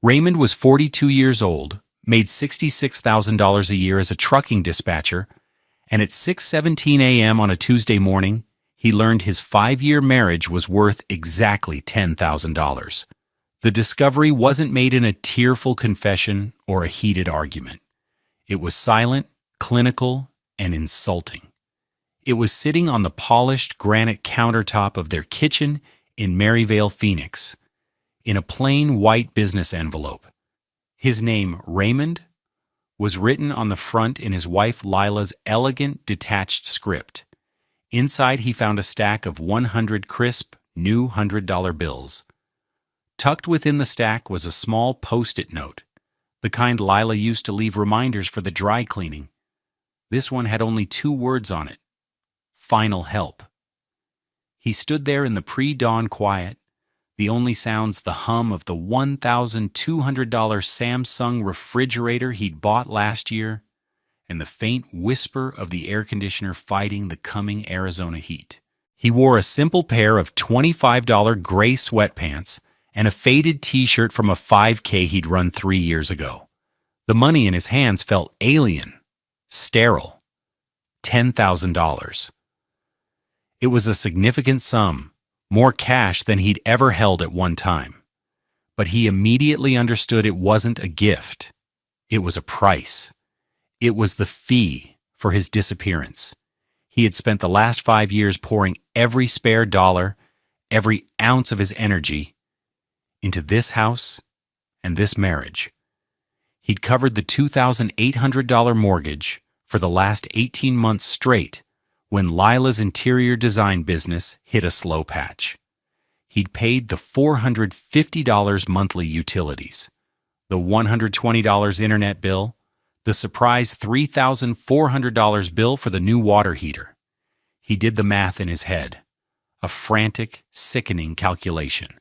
Raymond was 42 years old, made $66,000 a year as a trucking dispatcher, and at 6:17 a.m. on a Tuesday morning, he learned his 5-year marriage was worth exactly $10,000. The discovery wasn't made in a tearful confession or a heated argument. It was silent, clinical, and insulting. It was sitting on the polished granite countertop of their kitchen in Maryvale, Phoenix, in a plain white business envelope. His name, Raymond, was written on the front in his wife Lila's elegant, detached script. Inside, he found a stack of 100 crisp, new $100 bills. Tucked within the stack was a small Post-it note, the kind Lila used to leave reminders for the dry cleaning. This one had only 2 words on it: final help. He stood there in the pre-dawn quiet, the only sounds the hum of the $1,200 Samsung refrigerator he'd bought last year, and the faint whisper of the air conditioner fighting the coming Arizona heat. He wore a simple pair of $25 gray sweatpants and a faded t-shirt from a 5K he'd run 3 years ago. The money in his hands felt alien, sterile. $10,000. It was a significant sum, more cash than he'd ever held at one time. But he immediately understood it wasn't a gift. It was a price. It was the fee for his disappearance. He had spent the last 5 years pouring every spare dollar, every ounce of his energy, into this house and this marriage. He'd covered the $2,800 mortgage for the last 18 months straight when Lila's interior design business hit a slow patch. He'd paid the $450 monthly utilities, the $120 internet bill, the surprise $3,400 bill for the new water heater. He did the math in his head, a frantic, sickening calculation.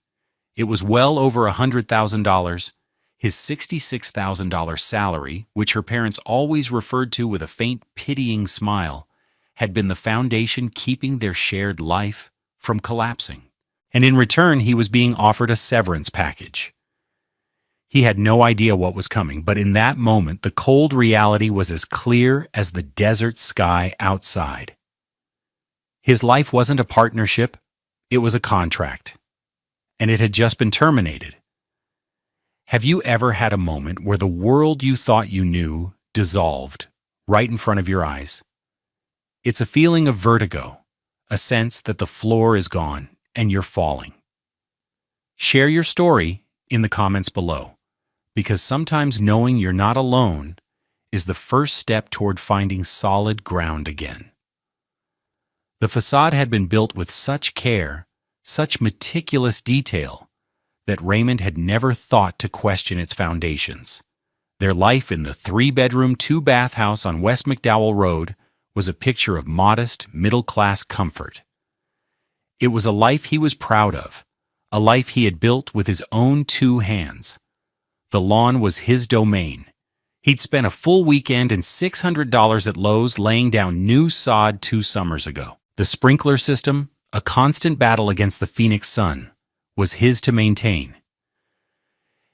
It was well over $100,000. His $66,000 salary, which her parents always referred to with a faint, pitying smile, had been the foundation keeping their shared life from collapsing. And in return, he was being offered a severance package. He had no idea what was coming, but in that moment, the cold reality was as clear as the desert sky outside. His life wasn't a partnership, it was a contract. And it had just been terminated. Have you ever had a moment where the world you thought you knew dissolved right in front of your eyes? It's a feeling of vertigo, a sense that the floor is gone and you're falling. Share your story in the comments below, because sometimes knowing you're not alone is the first step toward finding solid ground again. The facade had been built with such care, such meticulous detail, that Raymond had never thought to question its foundations. Their life in the 3-bedroom, 2-bath house on West McDowell Road was a picture of modest, middle-class comfort. It was a life he was proud of, a life he had built with his own 2 hands. The lawn was his domain. He'd spent a full weekend and $600 at Lowe's laying down new sod 2 summers ago. The sprinkler system, a constant battle against the Phoenix sun, was his to maintain.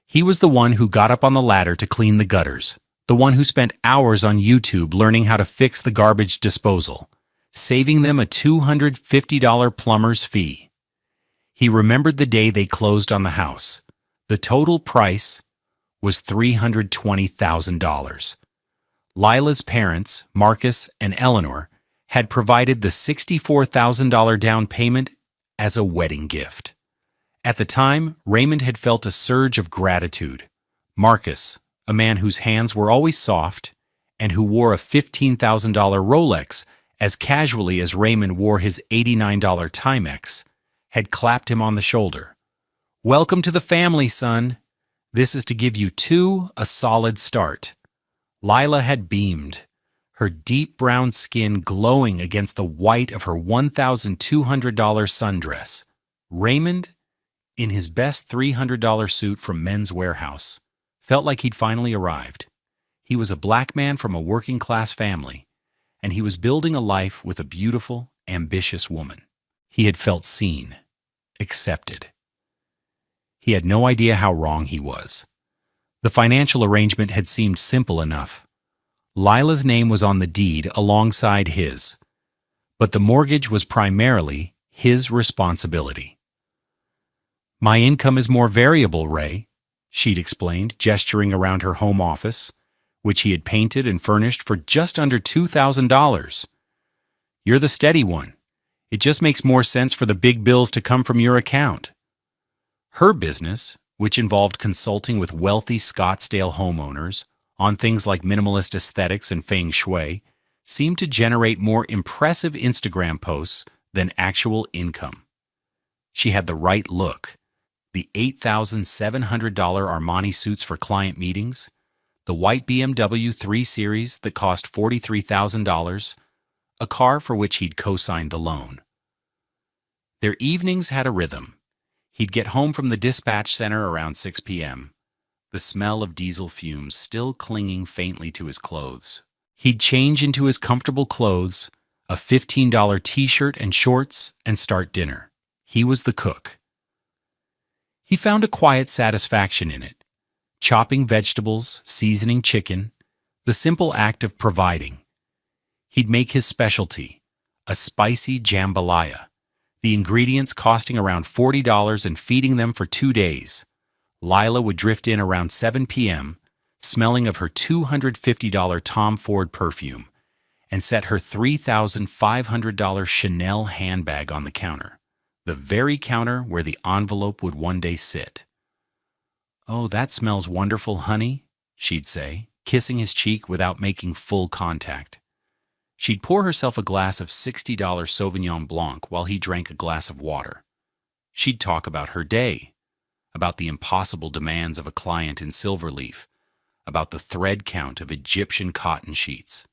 He was the one who got up on the ladder to clean the gutters, the one who spent hours on YouTube learning how to fix the garbage disposal, saving them a $250 plumber's fee. He remembered the day they closed on the house. The total price was $320,000. Lila's parents, Marcus and Eleanor, had provided the $64,000 down payment as a wedding gift. At the time, Raymond had felt a surge of gratitude. Marcus, a man whose hands were always soft and who wore a $15,000 Rolex as casually as Raymond wore his $89 Timex, had clapped him on the shoulder. "Welcome to the family, son. This is to give you 2 a solid start." Lila had beamed, her deep brown skin glowing against the white of her $1,200 sundress. Raymond, in his best $300 suit from Men's Warehouse, felt like he'd finally arrived. He was a black man from a working-class family, and he was building a life with a beautiful, ambitious woman. He had felt seen, accepted. He had no idea how wrong he was. The financial arrangement had seemed simple enough. Lila's name was on the deed alongside his, but the mortgage was primarily his responsibility. "My income is more variable, Ray," she'd explained, gesturing around her home office, which he had painted and furnished for just under $2,000. "You're the steady one. It just makes more sense for the big bills to come from your account." Her business, which involved consulting with wealthy Scottsdale homeowners on things like minimalist aesthetics and feng shui, seemed to generate more impressive Instagram posts than actual income. She had the right look: the $8,700 Armani suits for client meetings, the white BMW 3 Series that cost $43,000, a car for which he'd co-signed the loan. Their evenings had a rhythm. He'd get home from the dispatch center around 6 p.m., the smell of diesel fumes still clinging faintly to his clothes. He'd change into his comfortable clothes, a $15 t-shirt and shorts, and start dinner. He was the cook. He found a quiet satisfaction in it. Chopping vegetables, seasoning chicken, the simple act of providing. He'd make his specialty, a spicy jambalaya, the ingredients costing around $40 and feeding them for 2 days. Lila would drift in around 7 p.m., smelling of her $250 Tom Ford perfume, and set her $3,500 Chanel handbag on the counter, the very counter where the envelope would one day sit. "Oh, that smells wonderful, honey," she'd say, kissing his cheek without making full contact. She'd pour herself a glass of $60 Sauvignon Blanc while he drank a glass of water. She'd talk about her day, about the impossible demands of a client in Silverleaf, about the thread count of Egyptian cotton sheets,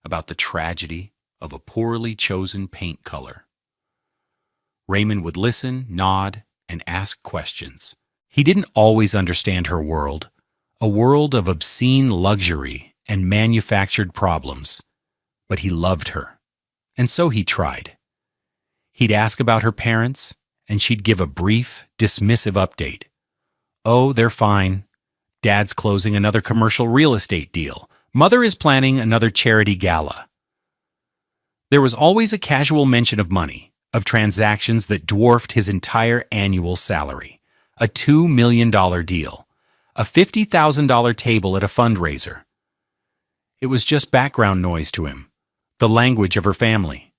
about the tragedy of a poorly chosen paint color. Raymond would listen, nod, and ask questions. He didn't always understand her world, a world of obscene luxury and manufactured problems, but he loved her, and so he tried. He'd ask about her parents, and she'd give a brief, dismissive update. "Oh, they're fine. Dad's closing another commercial real estate deal. Mother is planning another charity gala." There was always a casual mention of money, of transactions that dwarfed his entire annual salary. A $2 million deal, a $50,000 table at a fundraiser. It was just background noise to him, the language of her family.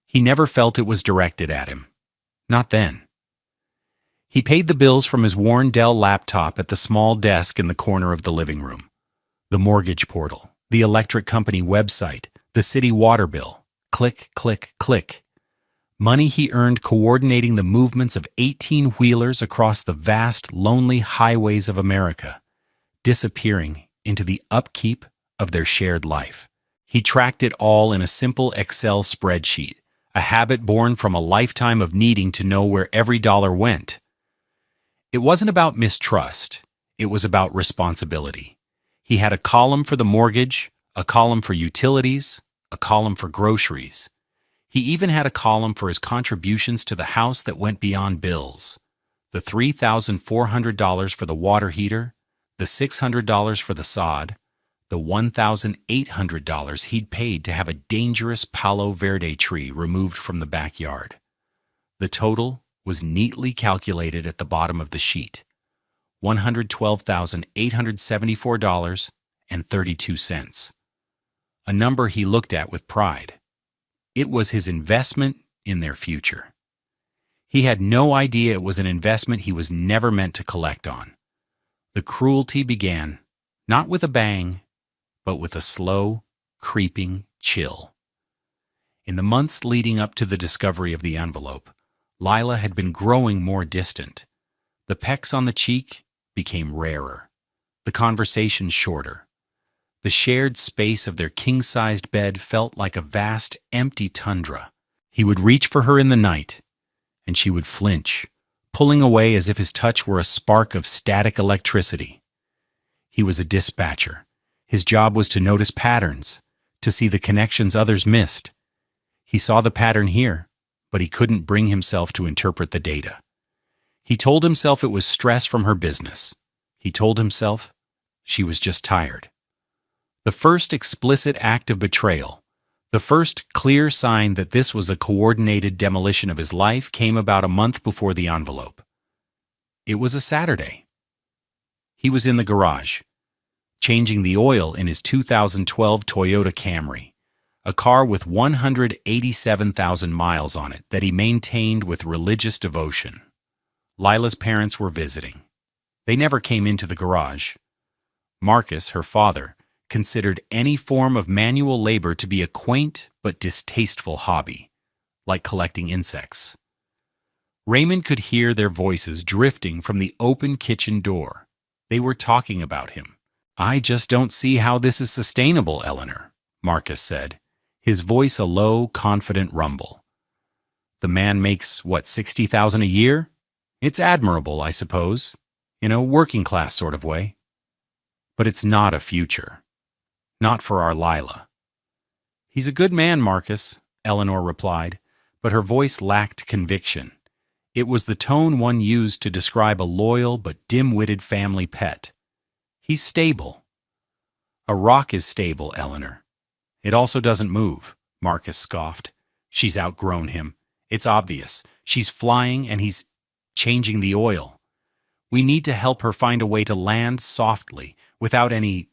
He never felt it was directed at him. Not then. He paid the bills from his worn Dell laptop at the small desk in the corner of the living room. The mortgage portal, the electric company website, the city water bill. Click, click, click. Money he earned coordinating the movements of 18-wheelers across the vast, lonely highways of America, disappearing into the upkeep of their shared life. He tracked it all in a simple Excel spreadsheet, a habit born from a lifetime of needing to know where every dollar went. It wasn't about mistrust. It was about responsibility. He had a column for the mortgage, a column for utilities, a column for groceries. He even had a column for his contributions to the house that went beyond bills. The $3,400 for the water heater, the $600 for the sod, the $1,800 he'd paid to have a dangerous Palo Verde tree removed from the backyard. The total was neatly calculated at the bottom of the sheet: $112,874.32. A number he looked at with pride. It was his investment in their future. He had no idea it was an investment he was never meant to collect on. The cruelty began, not with a bang, but with a slow, creeping chill. In the months leading up to the discovery of the envelope, Lila had been growing more distant. The pecks on the cheek became rarer, the conversations shorter. The shared space of their king-sized bed felt like a vast, empty tundra. He would reach for her in the night, and she would flinch, pulling away as if his touch were a spark of static electricity. He was a dispatcher. His job was to notice patterns, to see the connections others missed. He saw the pattern here, but he couldn't bring himself to interpret the data. He told himself it was stress from her business. He told himself She was just tired. The first explicit act of betrayal, the first clear sign that this was a coordinated demolition of his life, came about a month before the envelope. It was a Saturday. He was in the garage, changing the oil in his 2012 Toyota Camry, a car with 187,000 miles on it that he maintained with religious devotion. Lila's parents were visiting. They never came into the garage. Marcus, her father, considered any form of manual labor to be a quaint but distasteful hobby, like collecting insects. Raymond could hear their voices drifting from the open kitchen door. They were talking about him. "I just don't see how this is sustainable, Eleanor," Marcus said, his voice a low, confident rumble. "The man makes, what, $60,000 a year? It's admirable, I suppose, in a working-class sort of way. But it's not a future. Not for our Lila." "He's a good man, Marcus," Eleanor replied, but her voice lacked conviction. It was the tone one used to describe a loyal but dim-witted family pet. "He's stable." "A rock is stable, Eleanor. It also doesn't move," Marcus scoffed. "She's outgrown him. It's obvious. She's flying and he's changing the oil. We need to help her find a way to land softly, without any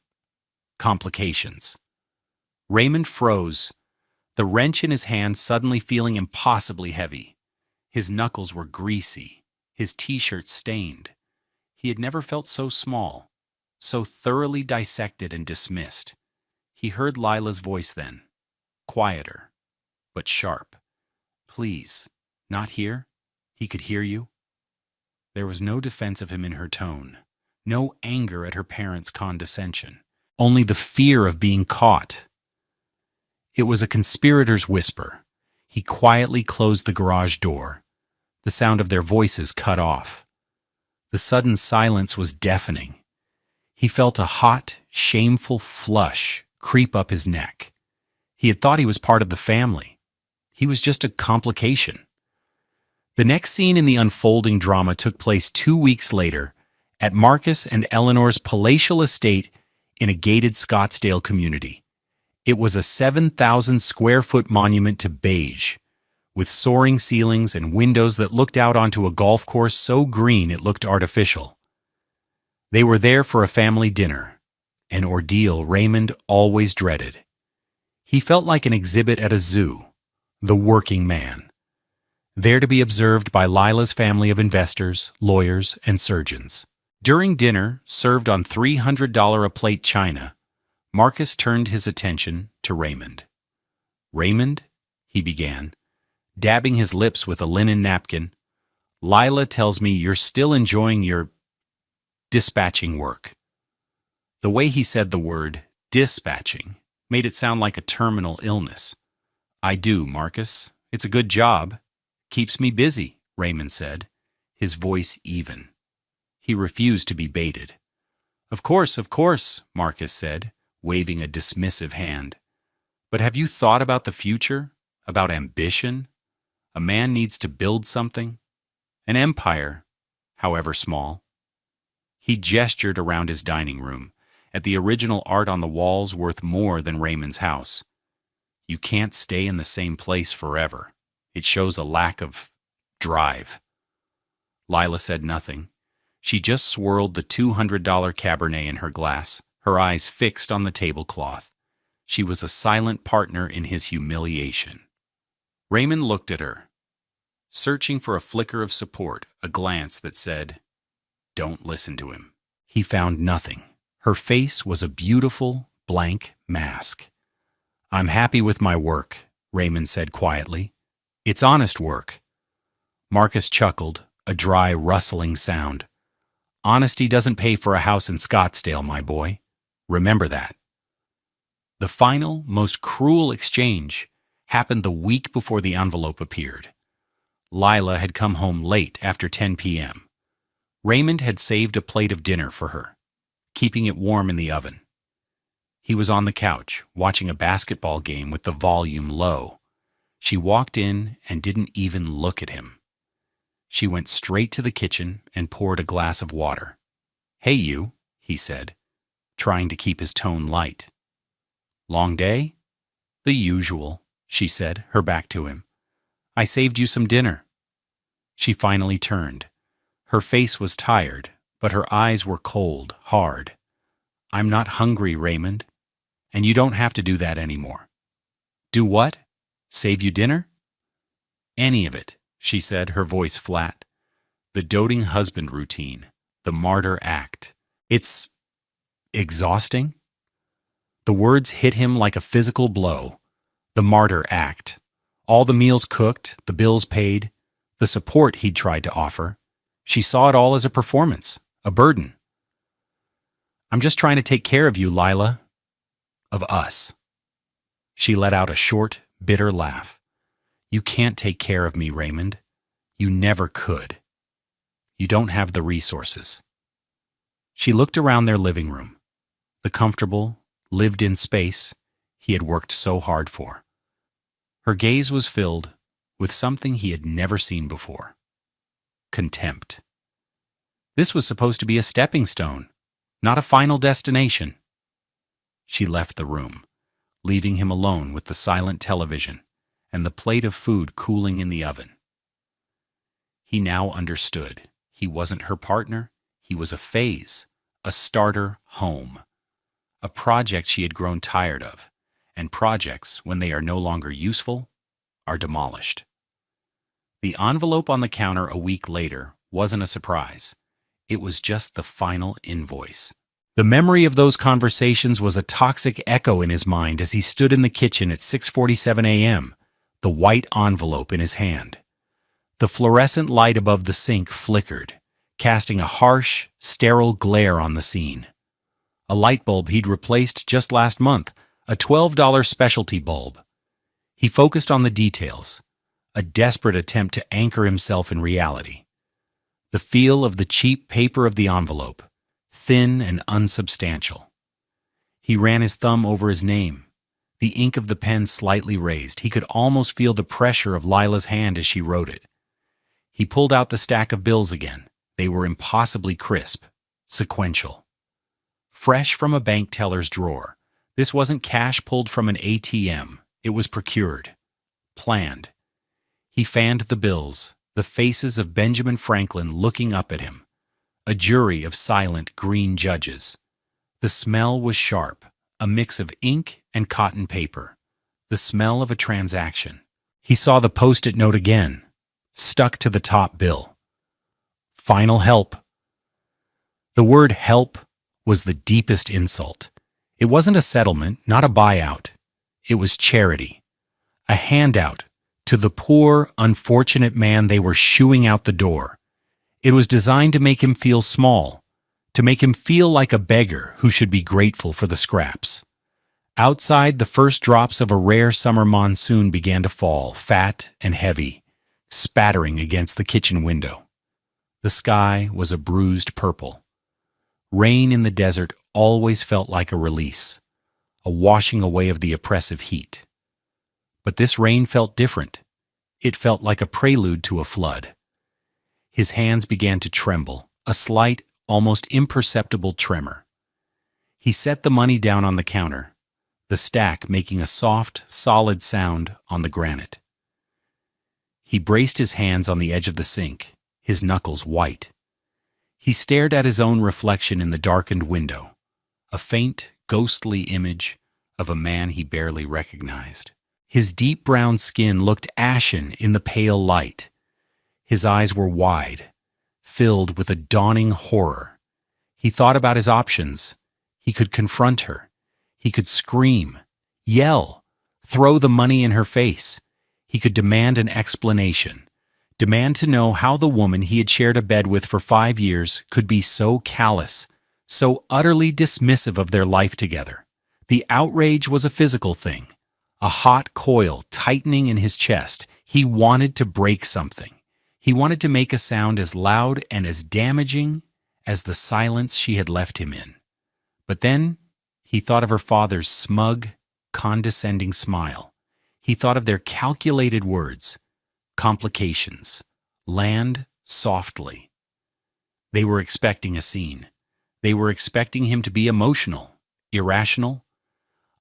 complications." Raymond froze, the wrench in his hand suddenly feeling impossibly heavy. His knuckles were greasy, his t-shirt stained. He had never felt so small, so thoroughly dissected and dismissed. He heard Lila's voice then, quieter, but sharp. "Please, not here? He could hear you?" There was no defense of him in her tone, no anger at her parents' condescension, only the fear of being caught. It was a conspirator's whisper. He quietly closed the garage door. The sound of their voices cut off. The sudden silence was deafening. He felt a hot, shameful flush creep up his neck. He had thought he was part of the family. He was just a complication. The next scene in the unfolding drama took place 2 weeks later at Marcus and Eleanor's palatial estate in a gated Scottsdale community. It was a 7,000-square-foot monument to beige, with soaring ceilings and windows that looked out onto a golf course so green it looked artificial. They were there for a family dinner, an ordeal Raymond always dreaded. He felt like an exhibit at a zoo, the working man, there to be observed by Lila's family of investors, lawyers, and surgeons. During dinner, served on $300 a plate china, Marcus turned his attention to Raymond. "Raymond," he began, dabbing his lips with a linen napkin, "Lila tells me you're still enjoying your dispatching work." The way he said the word dispatching made it sound like a terminal illness. "I do, Marcus. It's a good job. Keeps me busy," Raymond said, his voice even. He refused to be baited. Of course," Marcus said, waving a dismissive hand. "But have you thought about the future? About ambition? A man needs to build something. An empire, however small." He gestured around his dining room, at the original art on the walls worth more than Raymond's house. "You can't stay in the same place forever. It shows a lack of drive." Lila said nothing. She just swirled the $200 Cabernet in her glass, her eyes fixed on the tablecloth. She was a silent partner in his humiliation. Raymond looked at her, searching for a flicker of support, a glance that said, "Don't listen to him." He found nothing. Her face was a beautiful, blank mask. "I'm happy with my work," Raymond said quietly. "It's honest work." Marcus chuckled, a dry, rustling sound. "Honesty doesn't pay for a house in Scottsdale, my boy. Remember that." The final, most cruel exchange happened the week before the envelope appeared. Lila had come home late after 10 p.m. Raymond had saved a plate of dinner for her, keeping it warm in the oven. He was on the couch, watching a basketball game with the volume low. She walked in and didn't even look at him. She went straight to the kitchen and poured a glass of water. "Hey, you," he said. trying to keep his tone light. "Long day?" "The usual," she said, her back to him. "I saved you some dinner." She finally turned. Her face was tired, but her eyes were cold, hard. "I'm not hungry, Raymond. And you don't have to do that anymore." "Do what? Save you dinner?" "Any of it," she said, her voice flat. "The doting husband routine, the martyr act. It's exhausting." The words hit him like a physical blow. The martyr act. All the meals cooked, the bills paid, the support he'd tried to offer. She saw it all as a performance, a burden. "I'm just trying to take care of you, Lila. Of us." She let out a short, bitter laugh. "You can't take care of me, Raymond. You never could. You don't have the resources." She looked around their living room, the comfortable, lived-in space he had worked so hard for. Her gaze was filled with something he had never seen before: contempt. This was supposed to be a stepping stone, not a final destination. She left the room, leaving him alone with the silent television and the plate of food cooling in the oven. He now understood. He wasn't her partner. He was a phase, a starter home, a project she had grown tired of, and projects, when they are no longer useful, are demolished. The envelope on the counter a week later wasn't a surprise. It was just the final invoice. The memory of those conversations was a toxic echo in his mind as he stood in the kitchen at 6:47 a.m., the white envelope in his hand. The fluorescent light above the sink flickered, casting a harsh, sterile glare on the scene. A light bulb he'd replaced just last month, a $12 specialty bulb. He focused on the details, a desperate attempt to anchor himself in reality. The feel of the cheap paper of the envelope, thin and unsubstantial. He ran his thumb over his name, the ink of the pen slightly raised. He could almost feel the pressure of Lila's hand as she wrote it. He pulled out the stack of bills again. They were impossibly crisp, sequential. Fresh from a bank teller's drawer. This wasn't cash pulled from an ATM. It was procured, planned. He fanned the bills, the faces of Benjamin Franklin looking up at him, a jury of silent green judges. The smell was sharp, a mix of ink and cotton paper, the smell of a transaction. He saw the post-it note again, stuck to the top bill. Final help. The word help was the deepest insult. It wasn't a settlement, not a buyout. It was charity, a handout to the poor, unfortunate man they were shooing out the door. It was designed to make him feel small, to make him feel like a beggar who should be grateful for the scraps. Outside, the first drops of a rare summer monsoon began to fall, fat and heavy, spattering against the kitchen window. The sky was a bruised purple. Rain in the desert always felt like a release, a washing away of the oppressive heat. But this rain felt different. It felt like a prelude to a flood. His hands began to tremble, a slight, almost imperceptible tremor. He set the money down on the counter, the stack making a soft, solid sound on the granite. He braced his hands on the edge of the sink, his knuckles white. He stared at his own reflection in the darkened window, a faint, ghostly image of a man he barely recognized. His deep brown skin looked ashen in the pale light. His eyes were wide, filled with a dawning horror. He thought about his options. He could confront her. He could scream, yell, throw the money in her face. He could demand an explanation, demand to know how the woman he had shared a bed with for 5 years could be so callous, so utterly dismissive of their life together. The outrage was a physical thing, a hot coil tightening in his chest. He wanted to break something. He wanted to make a sound as loud and as damaging as the silence she had left him in. But then he thought of her father's smug, condescending smile. He thought of their calculated words, complications, land softly. They were expecting a scene. They were expecting him to be emotional, irrational.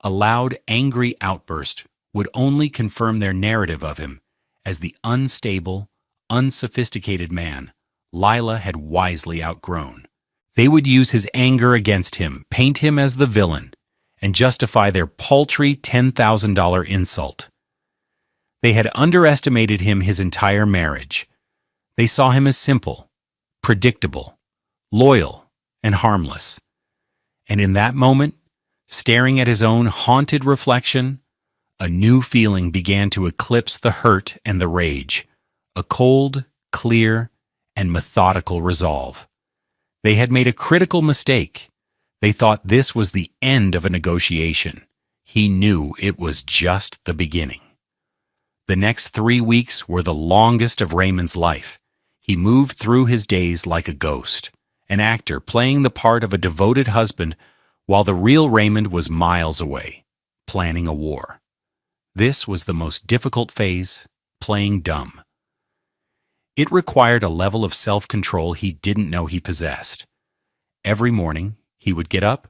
A loud, angry outburst would only confirm their narrative of him as the unstable, unsophisticated man Lila had wisely outgrown. They would use his anger against him, paint him as the villain, and justify their paltry $10,000 insult. They had underestimated him his entire marriage. They saw him as simple, predictable, loyal, and harmless. And in that moment, staring at his own haunted reflection, a new feeling began to eclipse the hurt and the rage, a cold, clear, and methodical resolve. They had made a critical mistake. They thought this was the end of a negotiation. He knew it was just the beginning. The next 3 weeks were the longest of Raymond's life. He moved through his days like a ghost, an actor playing the part of a devoted husband while the real Raymond was miles away, planning a war. This was the most difficult phase, playing dumb. It required a level of self-control he didn't know he possessed. Every morning, he would get up,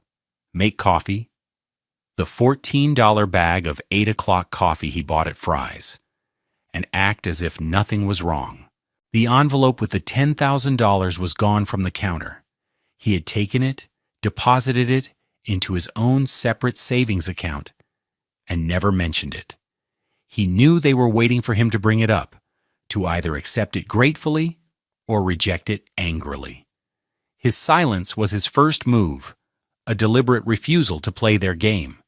make coffee, the $14 bag of 8 o'clock coffee he bought at Fry's, and act as if nothing was wrong. The envelope with the $10,000 was gone from the counter. He had taken it, deposited it into his own separate savings account, and never mentioned it. He knew they were waiting for him to bring it up, to either accept it gratefully or reject it angrily. His silence was his first move, a deliberate refusal to play their game.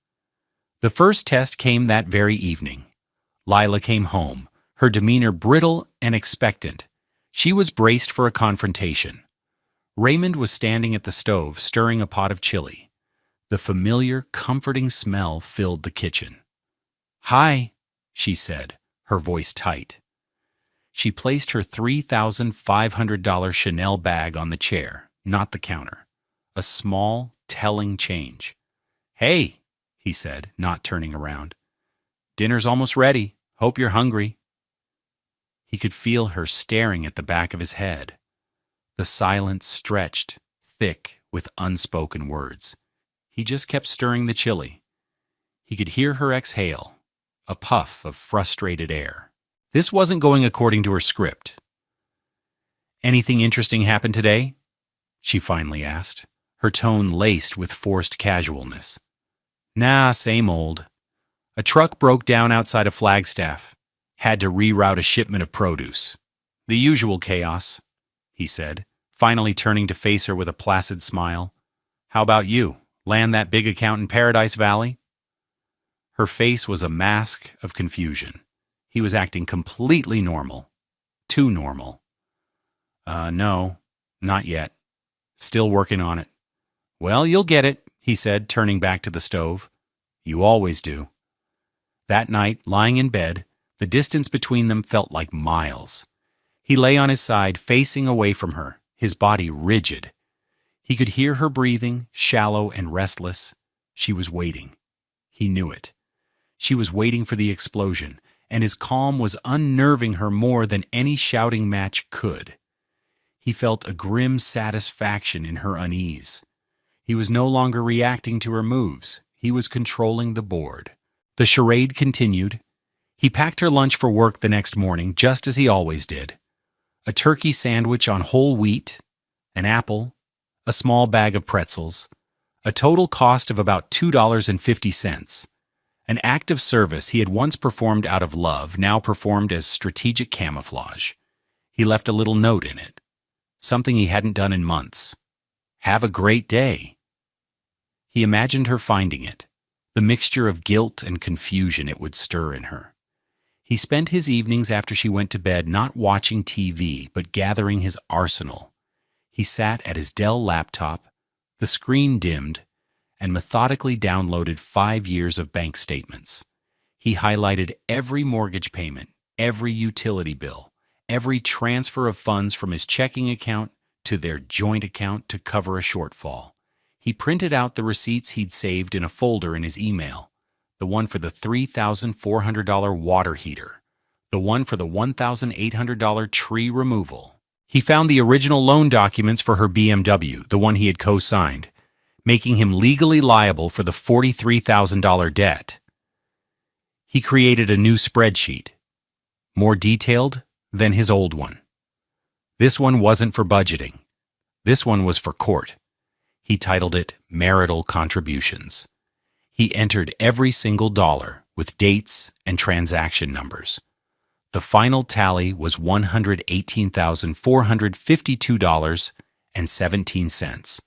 The first test came that very evening. Lila came home, her demeanor brittle and expectant. She was braced for a confrontation. Raymond was standing at the stove, stirring a pot of chili. The familiar, comforting smell filled the kitchen. "Hi," she said, her voice tight. She placed her $3,500 Chanel bag on the chair, not the counter. A small, telling change. "Hey," he said, not turning around. "Dinner's almost ready. Hope you're hungry." He could feel her staring at the back of his head. The silence stretched, thick with unspoken words. He just kept stirring the chili. He could hear her exhale, a puff of frustrated air. This wasn't going according to her script. "Anything interesting happen today?" she finally asked, her tone laced with forced casualness. "Nah, same old. A truck broke down outside of Flagstaff. Had to reroute a shipment of produce. The usual chaos," he said, finally turning to face her with a placid smile. "How about you? Land that big account in Paradise Valley?" Her face was a mask of confusion. He was acting completely normal. Too normal. No, not yet. Still working on it." "Well, you'll get it," he said, turning back to the stove. "You always do." That night, lying in bed, the distance between them felt like miles. He lay on his side, facing away from her, his body rigid. He could hear her breathing, shallow and restless. She was waiting. He knew it. She was waiting for the explosion, and his calm was unnerving her more than any shouting match could. He felt a grim satisfaction in her unease. He was no longer reacting to her moves. He was controlling the board. The charade continued. He packed her lunch for work the next morning, just as he always did. A turkey sandwich on whole wheat, an apple, a small bag of pretzels, a total cost of about $2.50. An act of service he had once performed out of love, now performed as strategic camouflage. He left a little note in it, something he hadn't done in months. "Have a great day." He imagined her finding it, the mixture of guilt and confusion it would stir in her. He spent his evenings after she went to bed not watching TV, but gathering his arsenal. He sat at his Dell laptop, the screen dimmed, and methodically downloaded 5 years of bank statements. He highlighted every mortgage payment, every utility bill, every transfer of funds from his checking account to their joint account to cover a shortfall. He printed out the receipts he'd saved in a folder in his email, the one for the $3,400 water heater, the one for the $1,800 tree removal, He found the original loan documents for her BMW, the one he had co-signed, making him legally liable for the $43,000 debt. He created a new spreadsheet, more detailed than his old one. This one wasn't for budgeting. This one was for court. He titled it Marital Contributions. He entered every single dollar with dates and transaction numbers. The final tally was $118,452.17.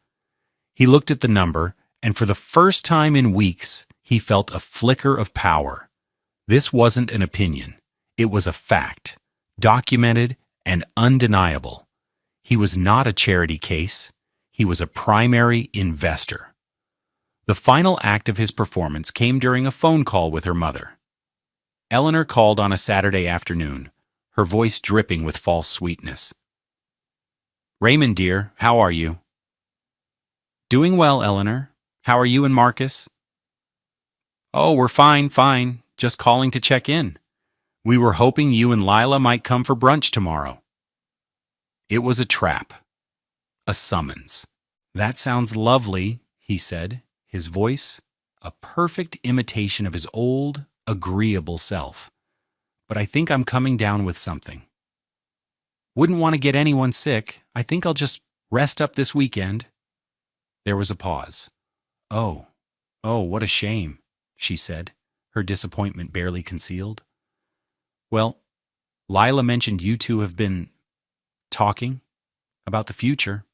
He looked at the number, and for the first time in weeks, he felt a flicker of power. This wasn't an opinion. It was a fact, documented and undeniable. He was not a charity case. He was a primary investor. The final act of his performance came during a phone call with her mother. Eleanor called on a Saturday afternoon, her voice dripping with false sweetness. "Raymond, dear, how are you?" "Doing well, Eleanor. How are you and Marcus?" "Oh, we're fine. Just calling to check in. We were hoping you and Lila might come for brunch tomorrow." It was a trap. A summons. "That sounds lovely," he said, his voice a perfect imitation of his old, agreeable self. "But I think I'm coming down with something. Wouldn't want to get anyone sick. I think I'll just rest up this weekend." There was a pause. Oh, what a shame," she said, her disappointment barely concealed. "Well, Lila mentioned you two have been talking about the future."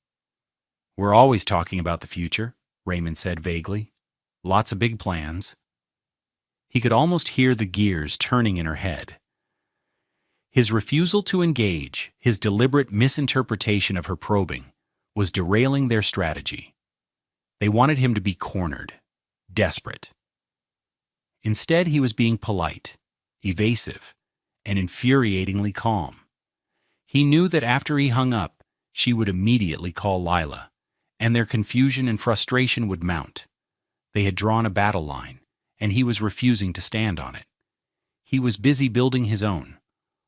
"We're always talking about the future," Raymond said vaguely. "Lots of big plans." He could almost hear the gears turning in her head. His refusal to engage, his deliberate misinterpretation of her probing, was derailing their strategy. They wanted him to be cornered, desperate. Instead, he was being polite, evasive, and infuriatingly calm. He knew that after he hung up, she would immediately call Lila, and their confusion and frustration would mount. They had drawn a battle line, and he was refusing to stand on it. He was busy building his own,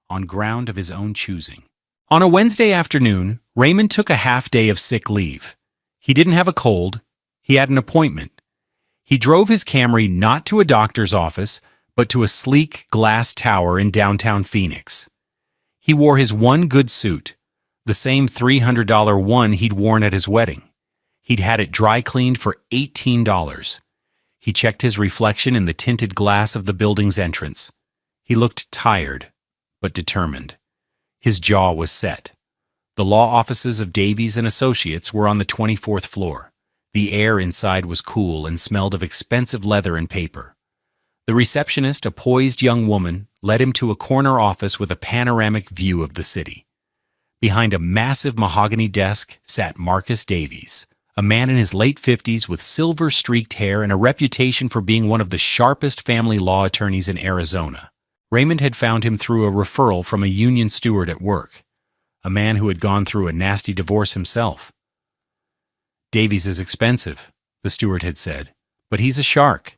on ground of his own choosing. On a Wednesday afternoon, Raymond took a half day of sick leave. He didn't have a cold. He had an appointment. He drove his Camry not to a doctor's office, but to a sleek glass tower in downtown Phoenix. He wore his one good suit, the same $300 one he'd worn at his wedding. He'd had it dry cleaned for $18. He checked his reflection in the tinted glass of the building's entrance. He looked tired, but determined. His jaw was set. The law offices of Davies and Associates were on the 24th floor. The air inside was cool and smelled of expensive leather and paper. The receptionist, a poised young woman, led him to a corner office with a panoramic view of the city. Behind a massive mahogany desk sat Marcus Davies, a man in his late 50s with silver-streaked hair and a reputation for being one of the sharpest family law attorneys in Arizona. Raymond had found him through a referral from a union steward at work, a man who had gone through a nasty divorce himself. "Davies is expensive," the steward had said, "but he's a shark.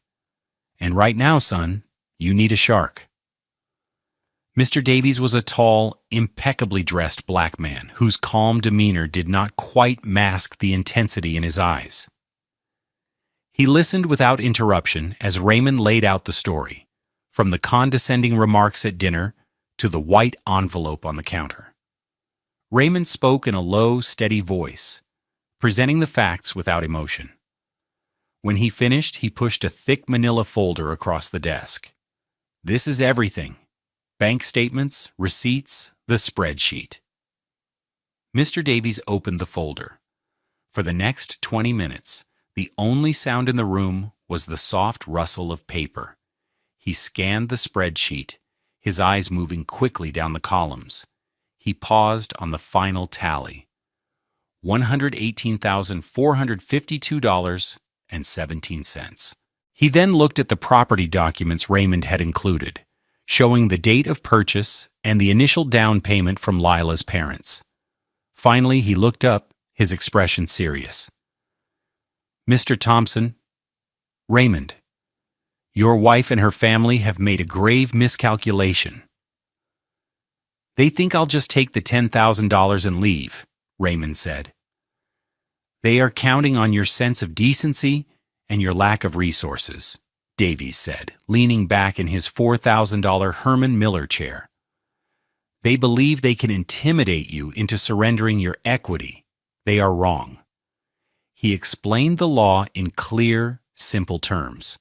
And right now, son, you need a shark." Mr. Davies was a tall, impeccably dressed black man whose calm demeanor did not quite mask the intensity in his eyes. He listened without interruption as Raymond laid out the story, from the condescending remarks at dinner to the white envelope on the counter. Raymond spoke in a low, steady voice, presenting the facts without emotion. When he finished, he pushed a thick manila folder across the desk. "This is everything. Bank statements, receipts, the spreadsheet." Mr. Davies opened the folder. For the next 20 minutes, the only sound in the room was the soft rustle of paper. He scanned the spreadsheet, his eyes moving quickly down the columns. He paused on the final tally. $118,452.17. He then looked at the property documents Raymond had included, showing the date of purchase and the initial down payment from Lila's parents. Finally, he looked up, his expression serious. "Mr. Thompson, Raymond, your wife and her family have made a grave miscalculation. They think I'll just take the $10,000 and leave, Raymond said. They are counting on your sense of decency and your lack of resources, Davies said, leaning back in his $4,000 Herman Miller chair. They believe they can intimidate you into surrendering your equity. They are wrong. He explained the law in clear, simple terms.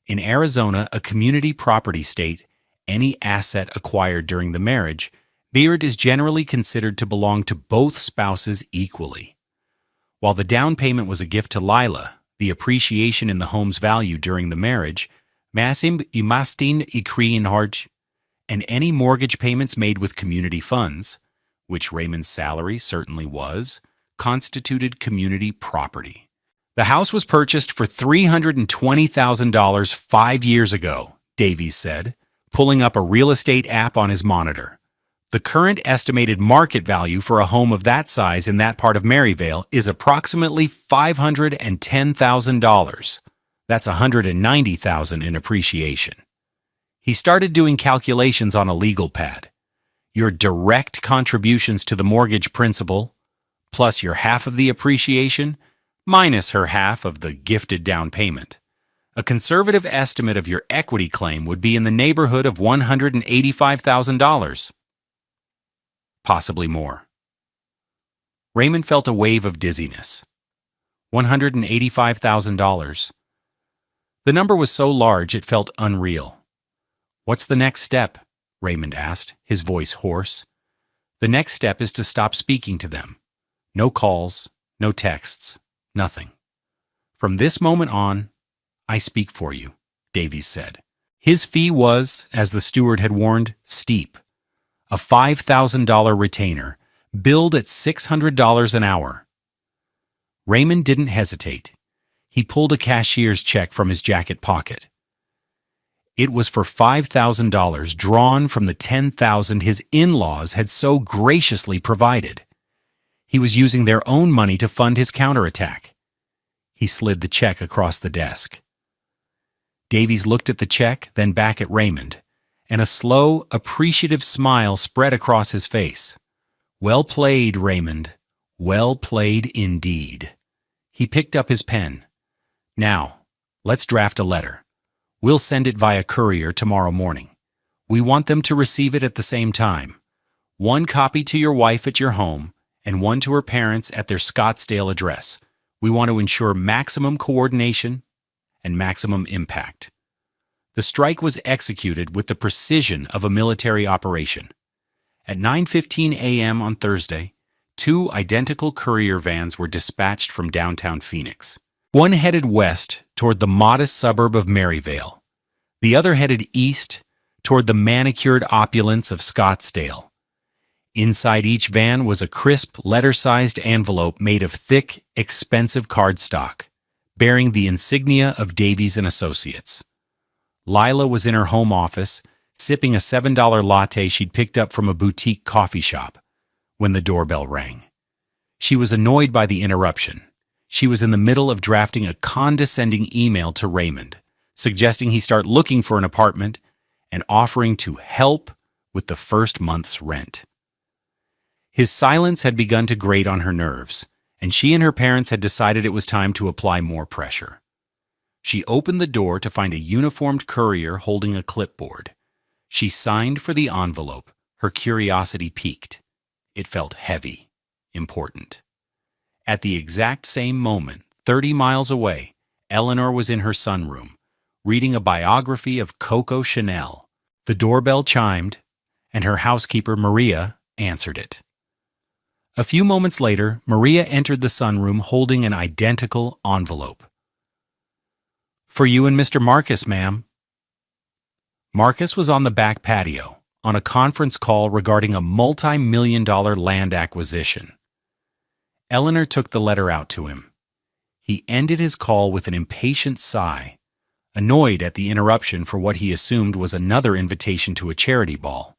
In Arizona, a community property state, any asset acquired during the marriage, Beard is generally considered to belong to both spouses equally. While the down payment was a gift to Lila, the appreciation in the home's value during the marriage, Massim Imastin Ikriin Harj, and any mortgage payments made with community funds, which Raymond's salary certainly was, constituted community property. The house was purchased for $320,000 5 years ago, Davies said, pulling up a real estate app on his monitor. The current estimated market value for a home of that size in that part of Maryvale is approximately $510,000. That's $190,000 in appreciation. He started doing calculations on a legal pad. Your direct contributions to the mortgage principal, plus your half of the appreciation, minus her half of the gifted down payment. A conservative estimate of your equity claim would be in the neighborhood of $185,000. Possibly more. Raymond felt a wave of dizziness. $185,000. The number was so large it felt unreal. What's the next step? Raymond asked, his voice hoarse. The next step is to stop speaking to them. No calls, no texts, nothing. From this moment on, I speak for you, Davies said. His fee was, as the steward had warned, steep. A $5,000 retainer, billed at $600 an hour. Raymond didn't hesitate. He pulled a cashier's check from his jacket pocket. It was for $5,000 drawn from the $10,000 his in-laws had so graciously provided. He was using their own money to fund his counterattack. He slid the check across the desk. Davies looked at the check, then back at Raymond, and a slow, appreciative smile spread across his face. Well played, Raymond. Well played indeed. He picked up his pen. Now, let's draft a letter. We'll send it via courier tomorrow morning. We want them to receive it at the same time. One copy to your wife at your home, and one to her parents at their Scottsdale address. We want to ensure maximum coordination and maximum impact. The strike was executed with the precision of a military operation. At 9:15 a.m. on Thursday, 2 identical courier vans were dispatched from downtown Phoenix. One headed west toward the modest suburb of Maryvale. The other headed east toward the manicured opulence of Scottsdale. Inside each van was a crisp, letter-sized envelope made of thick, expensive cardstock, bearing the insignia of Davies & Associates. Lila was in her home office, sipping a $7 latte she'd picked up from a boutique coffee shop, when the doorbell rang. She was annoyed by the interruption. She was in the middle of drafting a condescending email to Raymond, suggesting he start looking for an apartment and offering to help with the first month's rent. His silence had begun to grate on her nerves, and she and her parents had decided it was time to apply more pressure. She opened the door to find a uniformed courier holding a clipboard. She signed for the envelope, her curiosity piqued. It felt heavy, important. At the exact same moment, 30 miles away, Eleanor was in her sunroom, reading a biography of Coco Chanel. The doorbell chimed, and her housekeeper, Maria, answered it. A few moments later, Maria entered the sunroom holding an identical envelope. For you and Mr. Marcus, ma'am. Marcus was on the back patio, on a conference call regarding a multi-million-dollar land acquisition. Eleanor took the letter out to him. He ended his call with an impatient sigh, annoyed at the interruption for what he assumed was another invitation to a charity ball.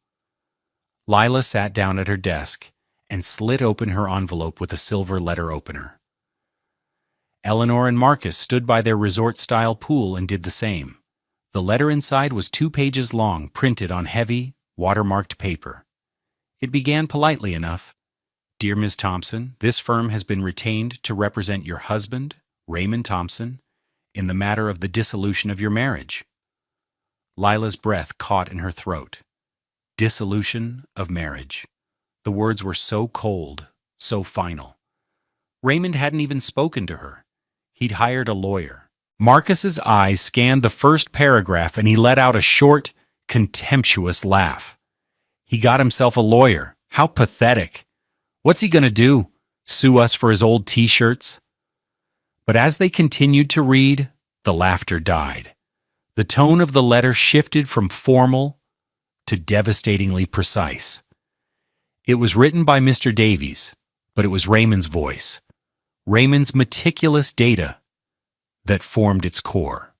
Lila sat down at her desk and slit open her envelope with a silver letter opener. Eleanor and Marcus stood by their resort-style pool and did the same. The letter inside was 2 pages long, printed on heavy, watermarked paper. It began politely enough. Dear Ms. Thompson, this firm has been retained to represent your husband, Raymond Thompson, in the matter of the dissolution of your marriage. Lila's breath caught in her throat. Dissolution of marriage. The words were so cold, so final. Raymond hadn't even spoken to her. He'd hired a lawyer. Marcus's eyes scanned the first paragraph and he let out a short, contemptuous laugh. He got himself a lawyer. How pathetic. What's he gonna do? Sue us for his old t-shirts? But as they continued to read, the laughter died. The tone of the letter shifted from formal to devastatingly precise. It was written by Mr. Davies, but it was Raymond's voice, Raymond's meticulous data, that formed its core.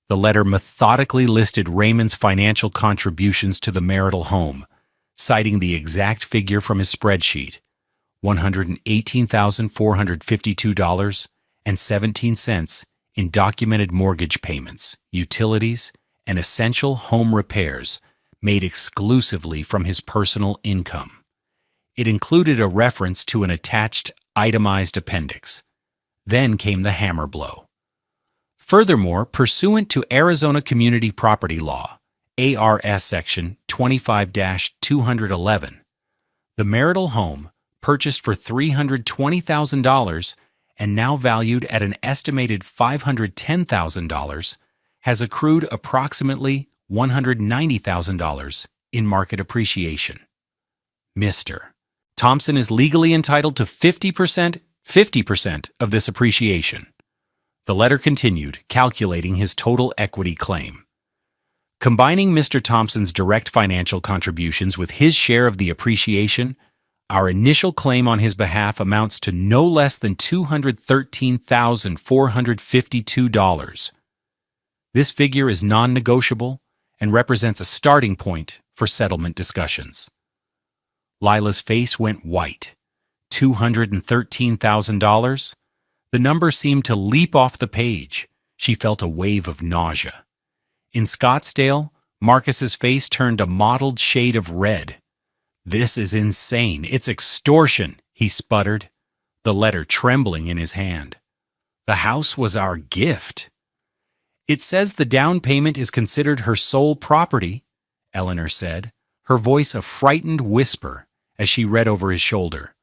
The letter methodically listed Raymond's financial contributions to the marital home, citing the exact figure from his spreadsheet, $118,452.17 in documented mortgage payments, utilities, and essential home repairs made exclusively from his personal income. It included a reference to an attached itemized appendix. Then came the hammer blow. Furthermore, pursuant to Arizona Community Property Law, ARS Section 25-211, the marital home, purchased for $320,000 and now valued at an estimated $510,000, has accrued approximately $190,000 in market appreciation. Mr. Thompson is legally entitled to 50% of this appreciation. The letter continued, calculating his total equity claim. Combining Mr. Thompson's direct financial contributions with his share of the appreciation, our initial claim on his behalf amounts to no less than $213,452. This figure is non-negotiable and represents a starting point for settlement discussions. Lila's face went white. $213,000? The number seemed to leap off the page. She felt a wave of nausea. In Scottsdale, Marcus's face turned a mottled shade of red. This is insane. It's extortion, he sputtered, the letter trembling in his hand. The house was our gift. It says the down payment is considered her sole property, Eleanor said, her voice a frightened whisper as she read over his shoulder.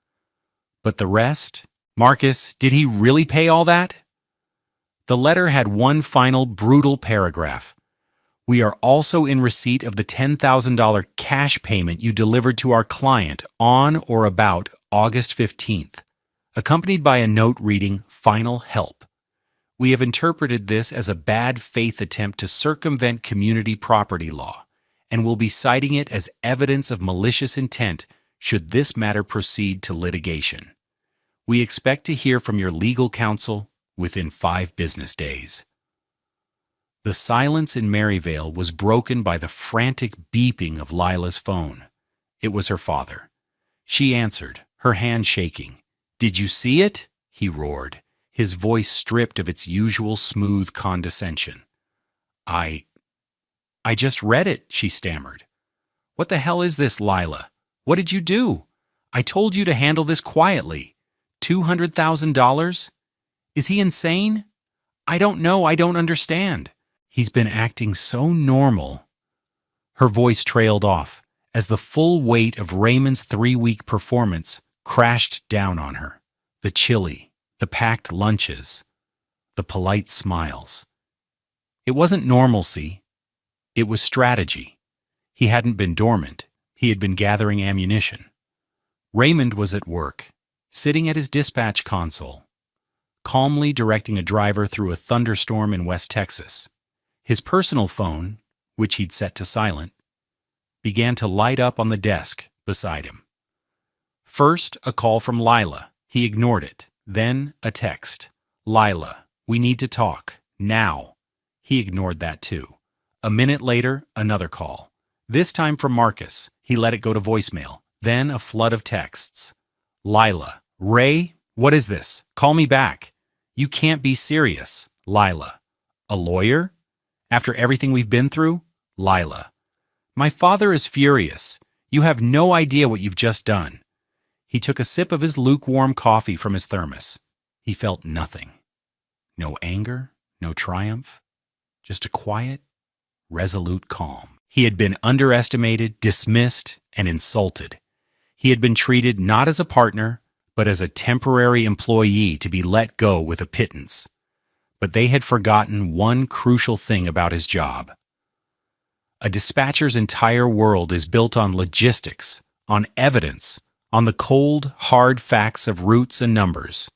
But the rest? Marcus, did he really pay all that? The letter had one final brutal paragraph. We are also in receipt of the $10,000 cash payment you delivered to our client on or about August 15th, accompanied by a note reading, Final Help. We have interpreted this as a bad faith attempt to circumvent community property law and will be citing it as evidence of malicious intent should this matter proceed to litigation. We expect to hear from your legal counsel within 5 business days. The silence in Maryvale was broken by the frantic beeping of Lila's phone. It was her father. She answered, her hand shaking. "Did you see it?" he roared, his voice stripped of its usual smooth condescension. I just read it," she stammered. "What the hell is this, Lila? What did you do? I told you to handle this quietly. $200,000? Is he insane? I don't know, I don't understand. He's been acting so normal." Her voice trailed off as the full weight of Raymond's 3-week performance crashed down on her. The chili, the packed lunches, the polite smiles. It wasn't normalcy. It was strategy. He hadn't been dormant. He had been gathering ammunition. Raymond was at work, sitting at his dispatch console, calmly directing a driver through a thunderstorm in West Texas. His personal phone, which he'd set to silent, began to light up on the desk beside him. First, a call from Lila. He ignored it. Then, a text. "Lila, we need to talk. Now." He ignored that too. A minute later, another call. This time from Marcus. He let it go to voicemail. Then a flood of texts. "Lila, Ray, what is this? Call me back. You can't be serious." Lila. "A lawyer? After everything we've been through?" Lila. "My father is furious. You have no idea what you've just done." He took a sip of his lukewarm coffee from his thermos. He felt nothing. No anger, no triumph, just a quiet, resolute calm. He had been underestimated, dismissed, and insulted. He had been treated not as a partner, but as a temporary employee to be let go with a pittance. But they had forgotten one crucial thing about his job. A dispatcher's entire world is built on logistics, on evidence, on the cold, hard facts of routes and numbers.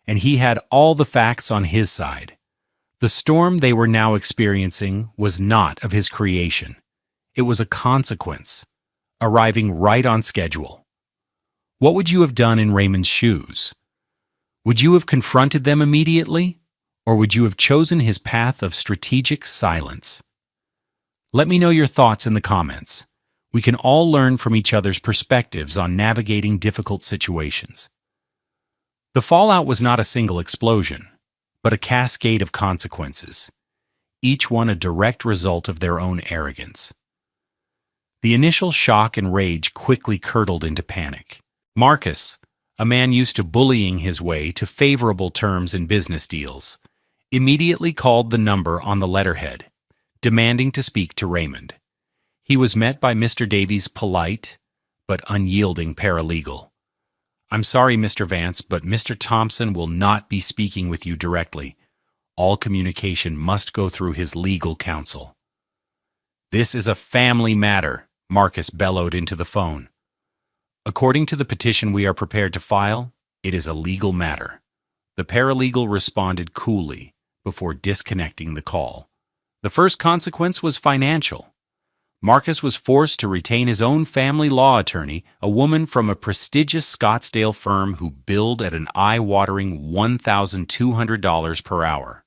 And he had all the facts on his side. The storm they were now experiencing was not of his creation. It was a consequence, arriving right on schedule. What would you have done in Raymond's shoes? Would you have confronted them immediately, or would you have chosen his path of strategic silence? Let me know your thoughts in the comments. We can all learn from each other's perspectives on navigating difficult situations. The fallout was not a single explosion, but a cascade of consequences, each one a direct result of their own arrogance. The initial shock and rage quickly curdled into panic. Marcus, a man used to bullying his way to favorable terms in business deals, immediately called the number on the letterhead, demanding to speak to Raymond. He was met by Mr. Davies' polite but unyielding paralegal. "I'm sorry, Mr. Vance, but Mr. Thompson will not be speaking with you directly. All communication must go through his legal counsel." "This is a family matter," Marcus bellowed into the phone. "According to the petition we are prepared to file, it is a legal matter." The paralegal responded coolly before disconnecting the call. The first consequence was financial. Marcus was forced to retain his own family law attorney, a woman from a prestigious Scottsdale firm who billed at an eye-watering $1,200 per hour.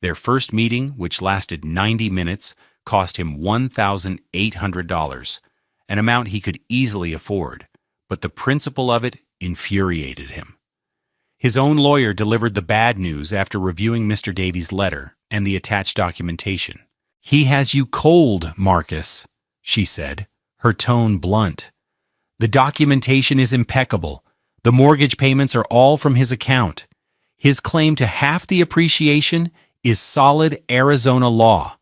Their first meeting, which lasted 90 minutes, cost him $1,800, an amount he could easily afford, but the principle of it infuriated him. His own lawyer delivered the bad news after reviewing Mr. Davies' letter and the attached documentation. "He has you cold, Marcus," she said, her tone blunt. "The documentation is impeccable. The mortgage payments are all from his account. His claim to half the appreciation is solid Arizona law.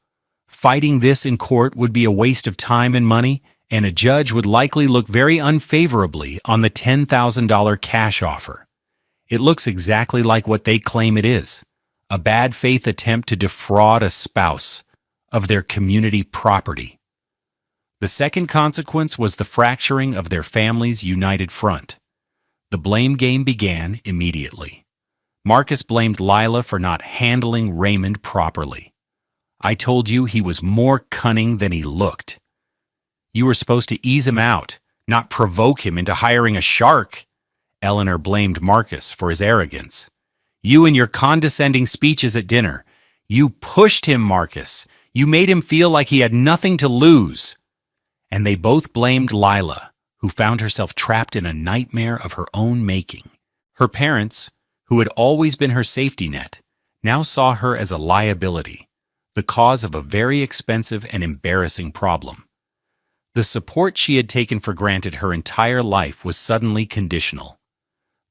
Fighting this in court would be a waste of time and money, and a judge would likely look very unfavorably on the $10,000 cash offer. It looks exactly like what they claim it is, a bad faith attempt to defraud a spouse of their community property." The second consequence was the fracturing of their family's united front. The blame game began immediately. Marcus blamed Lila for not handling Raymond properly. "I told you he was more cunning than he looked. You were supposed to ease him out, not provoke him into hiring a shark." Eleanor blamed Marcus for his arrogance. "You and your condescending speeches at dinner. You pushed him, Marcus. You made him feel like he had nothing to lose." And they both blamed Lila, who found herself trapped in a nightmare of her own making. Her parents, who had always been her safety net, now saw her as a liability, the cause of a very expensive and embarrassing problem. The support she had taken for granted her entire life was suddenly conditional.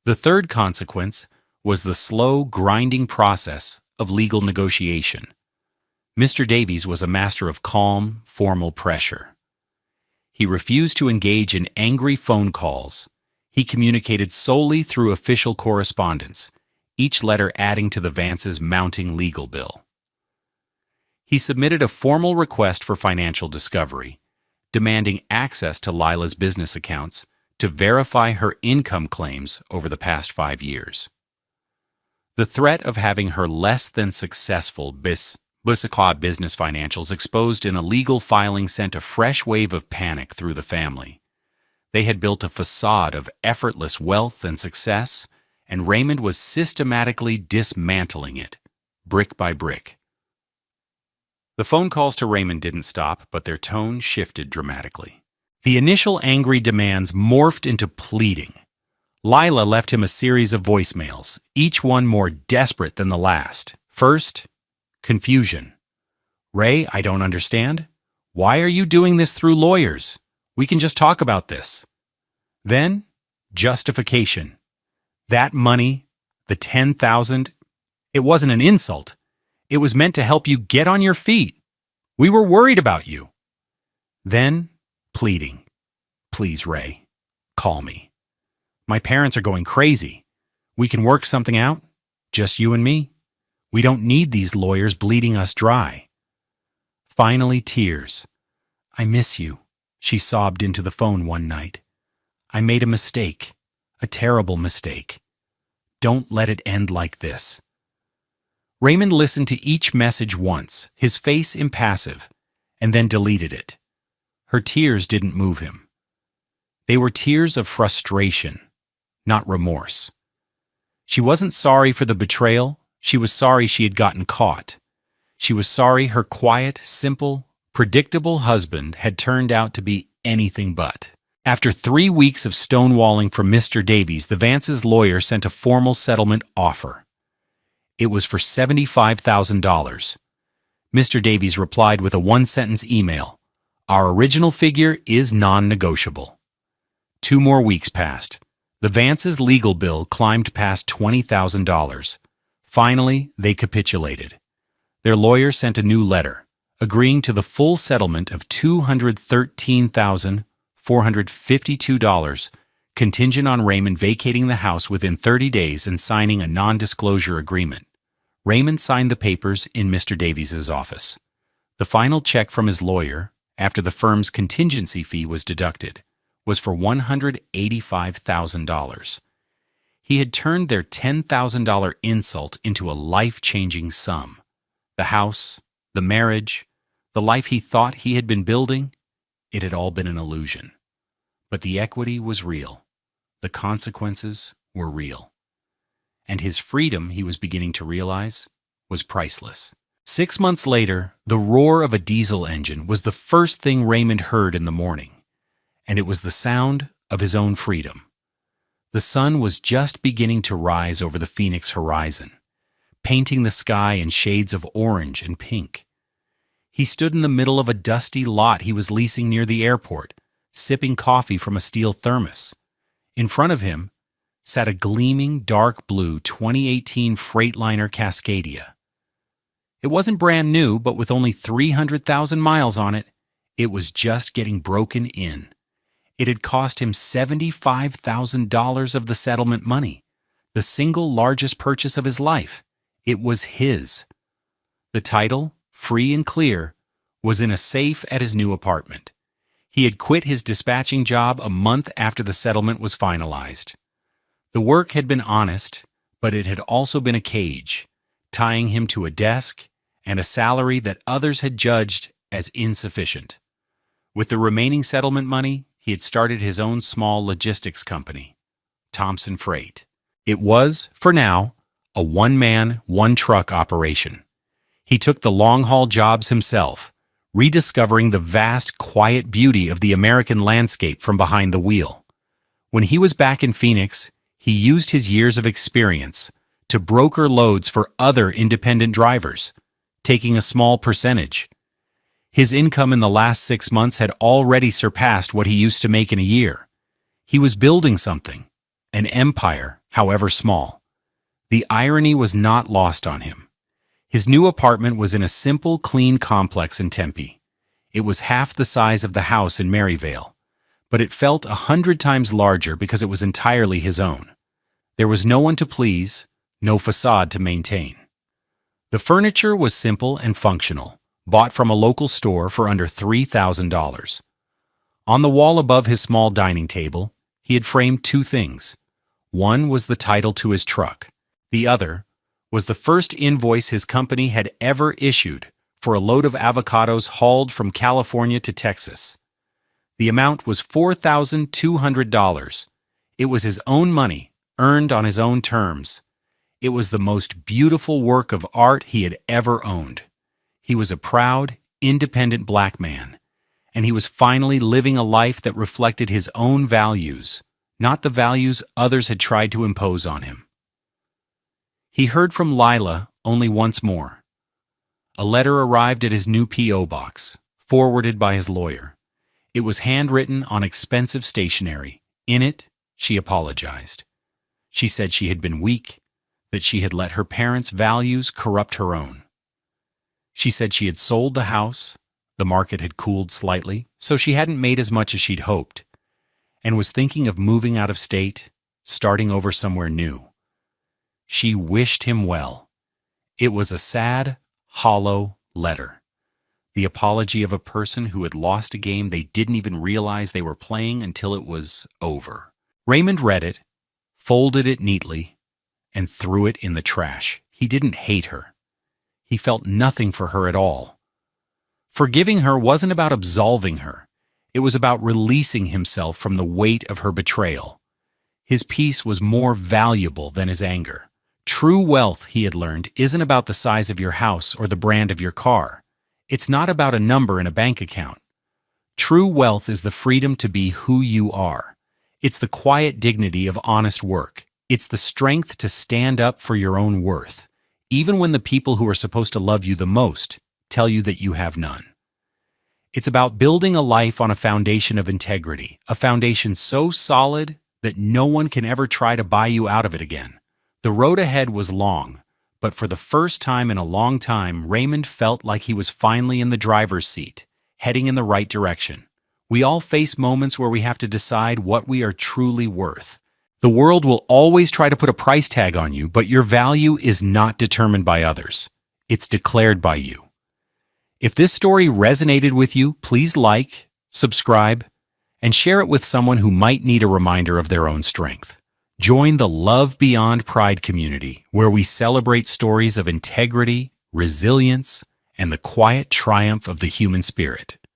The third consequence was the slow, grinding process of legal negotiation. Mr. Davies was a master of calm, formal pressure. He refused to engage in angry phone calls. He communicated solely through official correspondence, each letter adding to the Vances' mounting legal bill. He submitted a formal request for financial discovery, demanding access to Lila's business accounts to verify her income claims over the past 5 years. The threat of having her less than successful business financials exposed in a legal filing sent a fresh wave of panic through the family. They had built a facade of effortless wealth and success, and Raymond was systematically dismantling it, brick by brick. The phone calls to Raymond didn't stop, but their tone shifted dramatically. The initial angry demands morphed into pleading. Lila left him a series of voicemails, each one more desperate than the last. First, confusion. "Ray, I don't understand. Why are you doing this through lawyers? We can just talk about this. Then, justification. That money, the 10,000, it wasn't an insult. It was meant to help you get on your feet. We were worried about you. Then, pleading. Please, Ray, call me. My parents are going crazy. We can work something out, just you and me. We don't need these lawyers bleeding us dry. Finally, tears. I miss you, she sobbed into the phone one night. I made a mistake, a terrible mistake. Don't let it end like this. Raymond listened to each message once, his face impassive, and then deleted it. Her tears didn't move him. They were tears of frustration, not remorse. She wasn't sorry for the betrayal. She was sorry she had gotten caught. She was sorry her quiet, simple, predictable husband had turned out to be anything but. After 3 weeks of stonewalling from Mr. Davies, the Vances' lawyer sent a formal settlement offer. It was for $75,000. Mr. Davies replied with a one-sentence email. Our original figure is non-negotiable. 2 more weeks passed. The Vances' legal bill climbed past $20,000. Finally, they capitulated. Their lawyer sent a new letter, agreeing to the full settlement of $213,452, contingent on Raymond vacating the house within 30 days and signing a non-disclosure agreement. Raymond signed the papers in Mr. Davies' office. The final check from his lawyer, after the firm's contingency fee was deducted, was for $185,000. He had turned their $10,000 insult into a life-changing sum. The house, the marriage, the life he thought he had been building, it had all been an illusion. But the equity was real. The consequences were real. And his freedom, he was beginning to realize, was priceless. 6 months later, the roar of a diesel engine was the first thing Raymond heard in the morning, and it was the sound of his own freedom. The sun was just beginning to rise over the Phoenix horizon, painting the sky in shades of orange and pink. He stood in the middle of a dusty lot he was leasing near the airport, sipping coffee from a steel thermos. In front of him sat a gleaming dark blue 2018 Freightliner Cascadia. It wasn't brand new, but with only 300,000 miles on it, it was just getting broken in. It had cost him $75,000 of the settlement money, the single largest purchase of his life. It was his. The title, free and clear, was in a safe at his new apartment. He had quit his dispatching job a month after the settlement was finalized. The work had been honest, but it had also been a cage, tying him to a desk and a salary that others had judged as insufficient. With the remaining settlement money, he had started his own small logistics company, Thompson Freight. It was, for now, a one-man, one-truck operation. He took the long-haul jobs himself, rediscovering the vast, quiet beauty of the American landscape from behind the wheel. When he was back in Phoenix, he used his years of experience to broker loads for other independent drivers, taking a small percentage. His income in the last 6 months had already surpassed what he used to make in a year. He was building something, an empire, however small. The irony was not lost on him. His new apartment was in a simple, clean complex in Tempe. It was half the size of the house in Maryvale, but it felt 100 times larger because it was entirely his own. There was no one to please, no facade to maintain. The furniture was simple and functional, bought from a local store for under $3,000. On the wall above his small dining table, he had framed 2 things. One was the title to his truck. The other was the first invoice his company had ever issued for a load of avocados hauled from California to Texas. The amount was $4,200. It was his own money, earned on his own terms. It was the most beautiful work of art he had ever owned. He was a proud, independent black man, and he was finally living a life that reflected his own values, not the values others had tried to impose on him. He heard from Lila only once more. A letter arrived at his new P.O. box, forwarded by his lawyer. It was handwritten on expensive stationery. In it, she apologized. She said she had been weak, that she had let her parents' values corrupt her own. She said she had sold the house, the market had cooled slightly, so she hadn't made as much as she'd hoped, and was thinking of moving out of state, starting over somewhere new. She wished him well. It was a sad, hollow letter. The apology of a person who had lost a game they didn't even realize they were playing until it was over. Raymond read it, folded it neatly, and threw it in the trash. He didn't hate her. He felt nothing for her at all. Forgiving her wasn't about absolving her. It was about releasing himself from the weight of her betrayal. His peace was more valuable than his anger. True wealth, he had learned, isn't about the size of your house or the brand of your car. It's not about a number in a bank account. True wealth is the freedom to be who you are. It's the quiet dignity of honest work. It's the strength to stand up for your own worth, even when the people who are supposed to love you the most tell you that you have none. It's about building a life on a foundation of integrity, a foundation so solid that no one can ever try to buy you out of it again. The road ahead was long, but for the first time in a long time, Raymond felt like he was finally in the driver's seat, heading in the right direction. We all face moments where we have to decide what we are truly worth. The world will always try to put a price tag on you, but your value is not determined by others. It's declared by you. If this story resonated with you, please like, subscribe, and share it with someone who might need a reminder of their own strength. Join the Love Beyond Pride community, where we celebrate stories of integrity, resilience, and the quiet triumph of the human spirit.